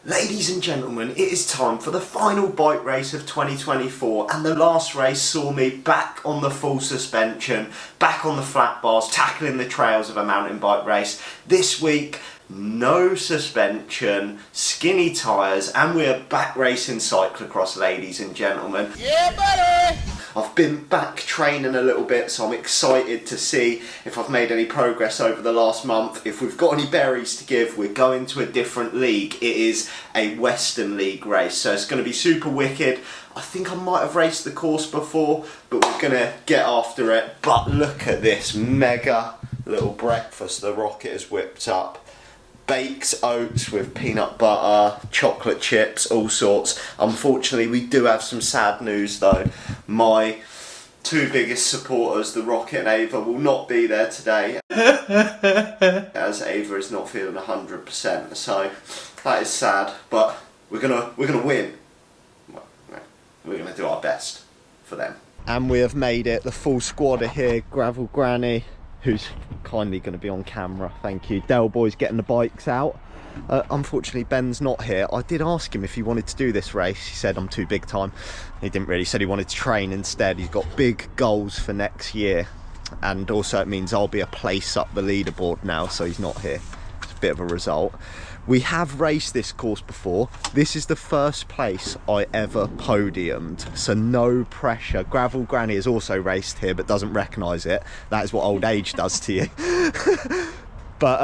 Ladies and gentlemen, it is time for the final bike race of 2024, and the last race saw me back on the full suspension, back on the flat bars, tackling the trails of a mountain bike race. This week, no suspension, skinny tyres, and we're back racing cyclocross, ladies and gentlemen. Yeah, buddy! I've been back training a little bit, so I'm excited to see if I've made any progress over the last month. If we've got any berries to give, we're going to a different league. It is a Western League race, so it's going to be super wicked. I think I might have raced the course before, but we're going to get after it. But look at this mega little breakfast the Rocket has whipped up. Baked oats with peanut butter, chocolate chips, all sorts. Unfortunately, we do have some sad news though. My two biggest supporters, the Rocket and Ava, will not be there today as Ava is not feeling 100%. So that is sad, but we're gonna win. We're gonna do our best for them. And we have made it. The full squad are here. Gravel Granny, who's kindly going to be on camera, thank you. Del Boy's getting the bikes out. Unfortunately, Ben's not here. I did ask him if he wanted to do this race. He said I'm too big time. He didn't really. He said he wanted to train instead. He's got big goals for next year, and also it means I'll be a place up the leaderboard now, so he's not here. It's a bit of a result. We have raced this course before. This is the first place I ever podiumed, so no pressure. Gravel Granny has also raced here but doesn't recognise it. That is what old age does to you. But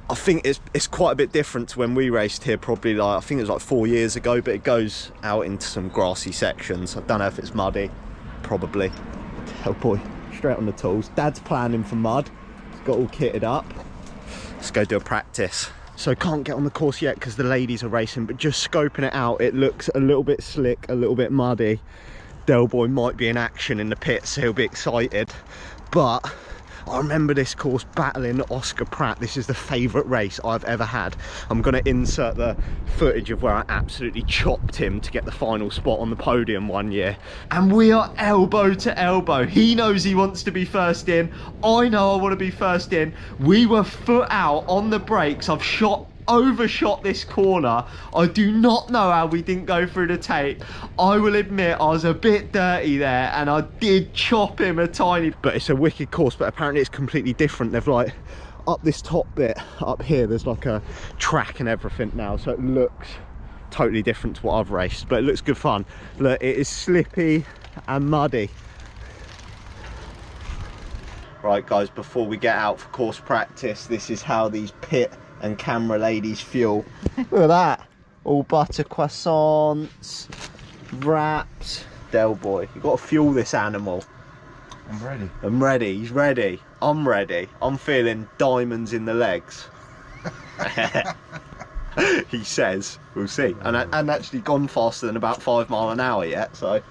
I think it's quite a bit different to when we raced here, probably like, I think it was like 4 years ago, but it goes out into some grassy sections. I don't know if it's muddy, probably. Oh boy, straight on the tools. Dad's planning for mud. He's got all kitted up. Let's go do a practice. So can't get on the course yet because the ladies are racing, but just scoping it out, it looks a little bit slick, a little bit muddy. Del Boy might be in action in the pits, so he'll be excited. But I remember this course battling Oscar Pratt. This is the favourite race I've ever had. I'm going to insert the footage of where I absolutely chopped him to get the final spot on the podium one year. And we are elbow to elbow. He knows he wants to be first in. I know I want to be first in. We were foot out on the brakes. I've overshot this corner. I do not know how we didn't go through the tape. I will admit I was a bit dirty there and I did chop him a tiny, but it's a wicked course. But apparently it's completely different. They've like up this top bit up here, there's like a track and everything now, so it looks totally different to what I've raced, but it looks good fun. Look, it is slippy and muddy. Right guys, before we get out for course practice, this is how these pit and camera ladies fuel. Look at that, all butter croissants, wraps. Del Boy, you've got to fuel this animal. I'm ready. I'm ready, he's ready. I'm ready. I'm feeling diamonds in the legs. He says, we'll see. And actually gone faster than about 5 miles an hour yet, so.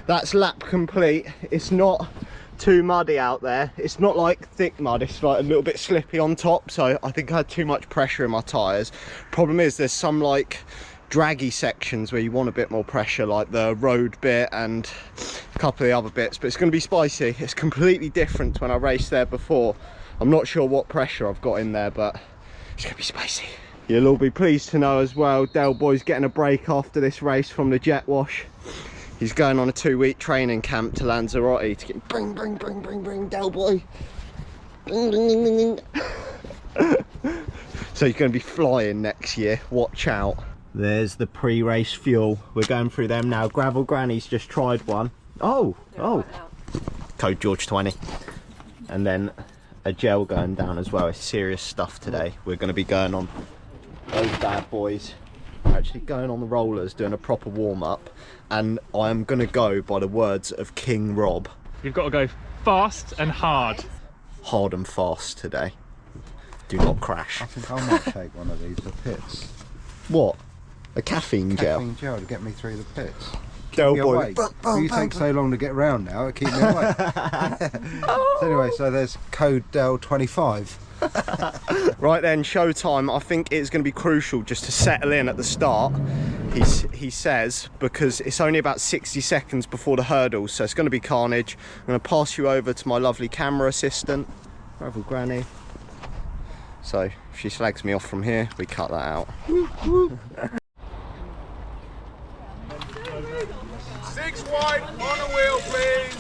That's lap complete. It's not too muddy out there. It's not like thick mud, it's like a little bit slippy on top, so I think I had too much pressure in my tyres. Problem is there's some like draggy sections where you want a bit more pressure, like the road bit and a couple of the other bits, but it's going to be spicy. It's completely different to when I raced there before. I'm not sure what pressure I've got in there, but it's going to be spicy. You'll all be pleased to know as well, Del Boy's getting a break after this race from the jet wash. He's going on a 2-week training camp to Lanzarote to get bring Del Boy. Bring. So he's going to be flying next year, watch out. There's the pre-race fuel. We're going through them now. Gravel Granny's just tried one. Oh. Code George 20. And then a gel going down as well. It's serious stuff today. We're going to be going on those bad boys. We're actually going on the rollers, doing a proper warm-up. And I am going to go by the words of King Rob. You've got to go fast and hard. Hard and fast today. Do not crash. I think I might take one of these for pits. What? A caffeine gel? Caffeine gel to get me through the pits. Del Boy. You take so long to get round now, it keeps me awake. So anyway, so there's code Del 25. Right then, showtime. I think it's going to be crucial just to settle in at the start. He says, because it's only about 60 seconds before the hurdles, so it's going to be carnage. I'm going to pass you over to my lovely camera assistant, Gravel Granny. So if she slags me off from here, we cut that out. 6 wide on a wheel, please.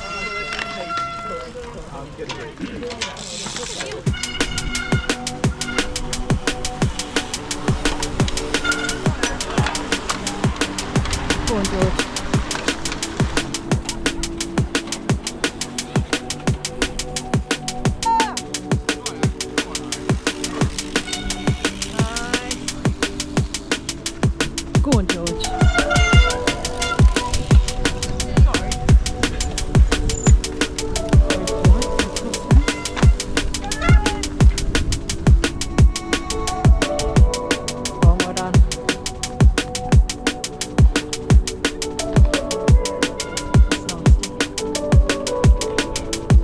Go on, George. Go on, George.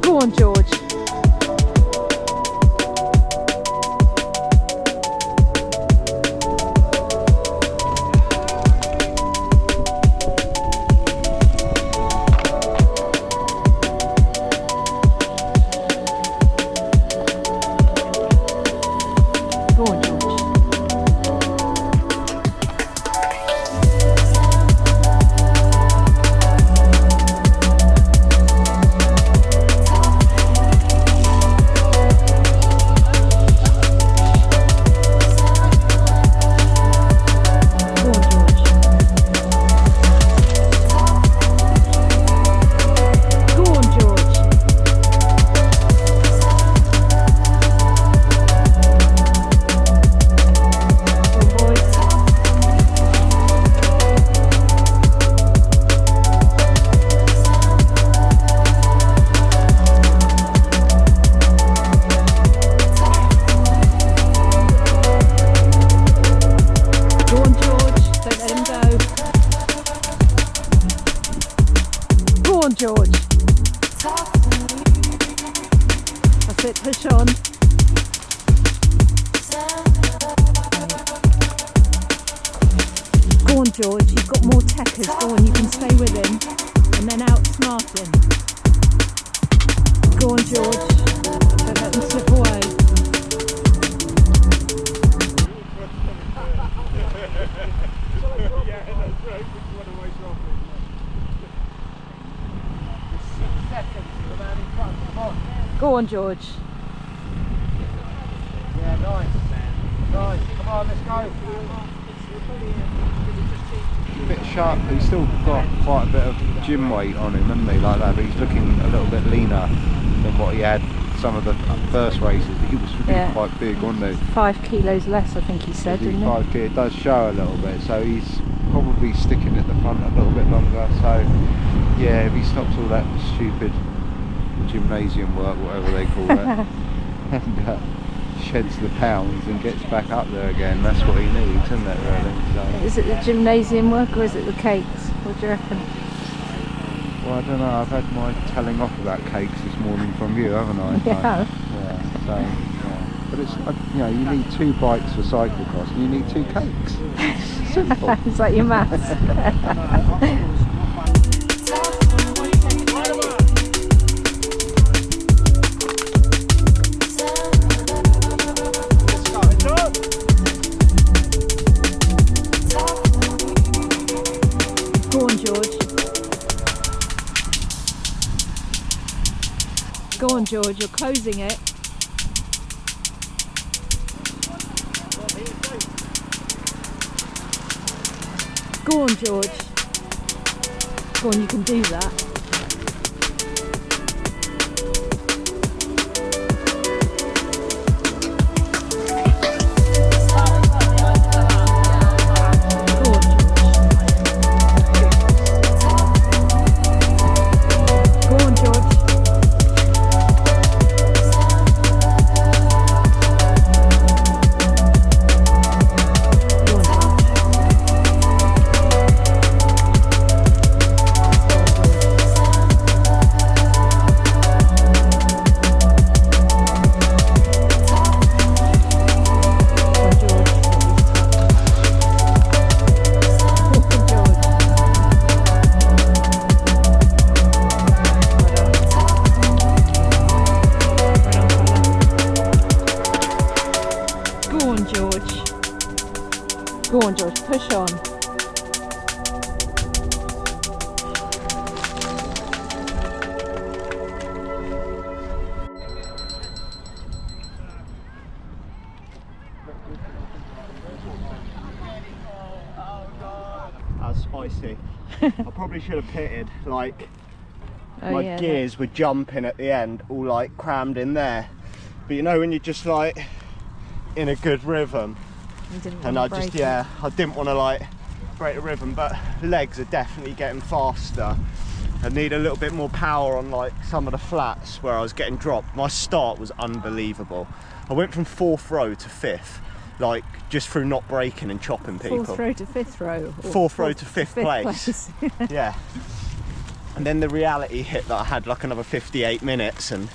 Go on, George. George. That's it, push on. Go on, George, you've got more techers. Go on, you can stay with him and then outsmart him. Go on, George, don't let them slip away. Go on, George. Yeah, nice. Nice. Come on, let's go. A bit sharp, but he's still got quite a bit of gym weight on him, hasn't he, like that, but he's looking a little bit leaner than what he had some of the first races. He was really quite big, wasn't he? 5 kilos less, I think he said, didn't he? 5 kilos, it does show a little bit, so he's probably sticking at the front a little bit longer, so yeah, if he stops all that stupid gymnasium work, whatever they call it, and sheds the pounds and gets back up there again, that's what he needs, isn't it, really? So, is it the gymnasium work or is it the cakes? What do you reckon? well, I don't know, I've had my telling off about cakes this morning from you, haven't I? Yeah. So, yeah, so, yeah. But it's, you know, you need 2 bikes for cyclocross and you need 2 cakes. It's simple. Is that your maths? Go on, George. Go on, George, you're closing it. Go on, George. Go on, you can do that. Go on, George, push on. That's spicy. I probably should have pitted, like, my yeah, gears were jumping at the end, all like crammed in there. But you know when you're just like in a good rhythm, and I just, yeah, I didn't want to like break the rhythm, but legs are definitely getting faster. I need a little bit more power on like some of the flats where I was getting dropped. My start was unbelievable. I went from 4th row to 5th, like just through not braking and chopping people. 4th row to 5th row. 4th row to 5th place. Yeah. And then the reality hit that I had like another 58 minutes and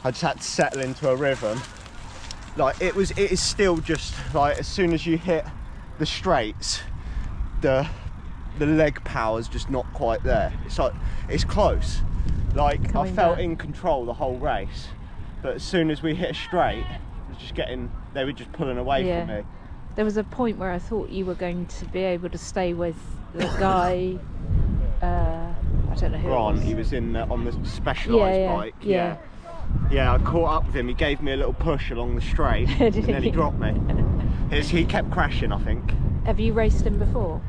I just had to settle into a rhythm. Like it is still just like as soon as you hit the straights, the leg power is just not quite there. It's like, it's close. Like I felt in control the whole race, but as soon as we hit a straight, it was just getting, they were just pulling away from me. There was a point where I thought you were going to be able to stay with the guy, I don't know who Ron, it was. he was in on the specialised bike. Yeah, I caught up with him. He gave me a little push along the straight and then he dropped me. He kept crashing, I think. Have you raced him before?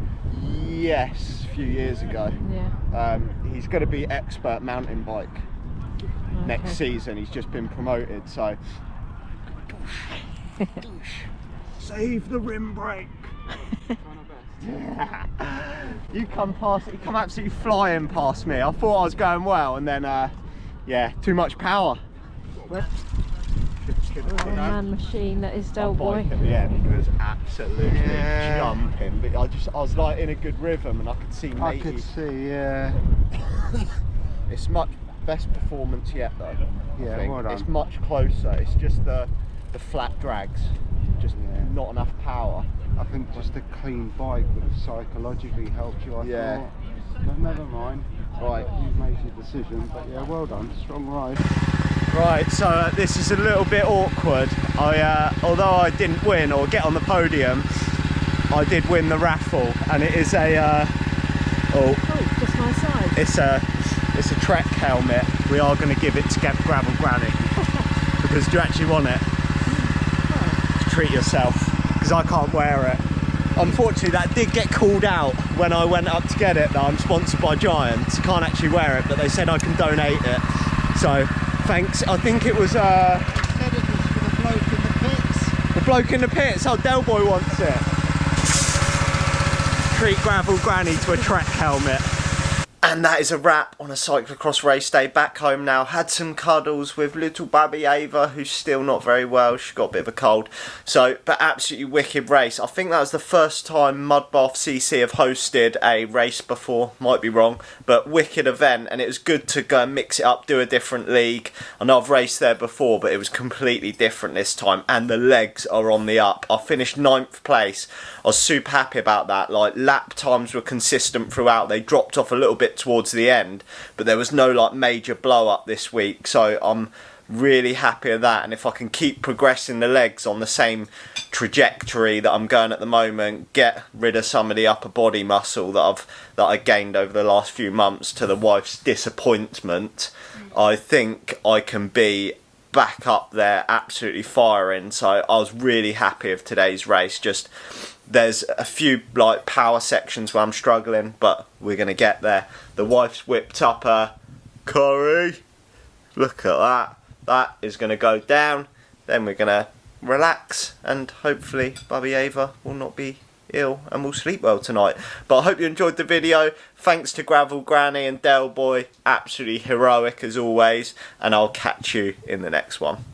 Yes, a few years ago. Yeah. He's going to be expert mountain bike next season. He's just been promoted, so save the rim brake. You come absolutely flying past me. I thought I was going well, and then yeah, too much power. Oh, man machine, that is Del Boy. At the end was absolutely jumping, but I was like in a good rhythm, and I could see. I could see, yeah. It's much best performance yet, though. Yeah, I think. well done. It's much closer. It's just the flat drags, just not enough power. I think just a clean bike would have psychologically helped you, I thought. But never mind. Right. You've made your decision, but yeah, well done. Strong ride. Right, so this is a little bit awkward. Although I didn't win or get on the podium, I did win the raffle, and it is a Just my size. it's a Trek helmet. We are going to give it to Gravel Granny because do you actually want it? Treat yourself, because I can't wear it. Unfortunately, that did get called out when I went up to get it, that I'm sponsored by Giants. I can't actually wear it, but they said I can donate it. So, thanks. I think it was Said it was for the bloke in the pits. the bloke in the pits. Oh, Del Boy wants it. Treat Gravel Granny to a Trek helmet. And that is a wrap on a cyclocross race day back home now. Had some cuddles with little baby Ava, who's still not very well. She got a bit of a cold. So, but absolutely wicked race. I think that was the first time Mudbath CC have hosted a race before. Might be wrong, but wicked event. And it was good to go and mix it up, do a different league. I know I've raced there before, but it was completely different this time. And the legs are on the up. I finished 9th place. I was super happy about that. Like, lap times were consistent throughout. They dropped off a little bit towards the end, but there was no like major blow up this week, so I'm really happy with that. And if I can keep progressing the legs on the same trajectory that I'm going at the moment, get rid of some of the upper body muscle that I gained over the last few months to the wife's disappointment, I think I can be back up there absolutely firing. So I was really happy with today's race. Just there's a few like power sections where I'm struggling, but we're gonna get there. The wife's whipped up a curry. Look at that. That is gonna go down. Then we're gonna relax and hopefully Bubby Ava will not be ill and will sleep well tonight. But I hope you enjoyed the video. Thanks to Gravel Granny and Del Boy. Absolutely heroic as always. And I'll catch you in the next one.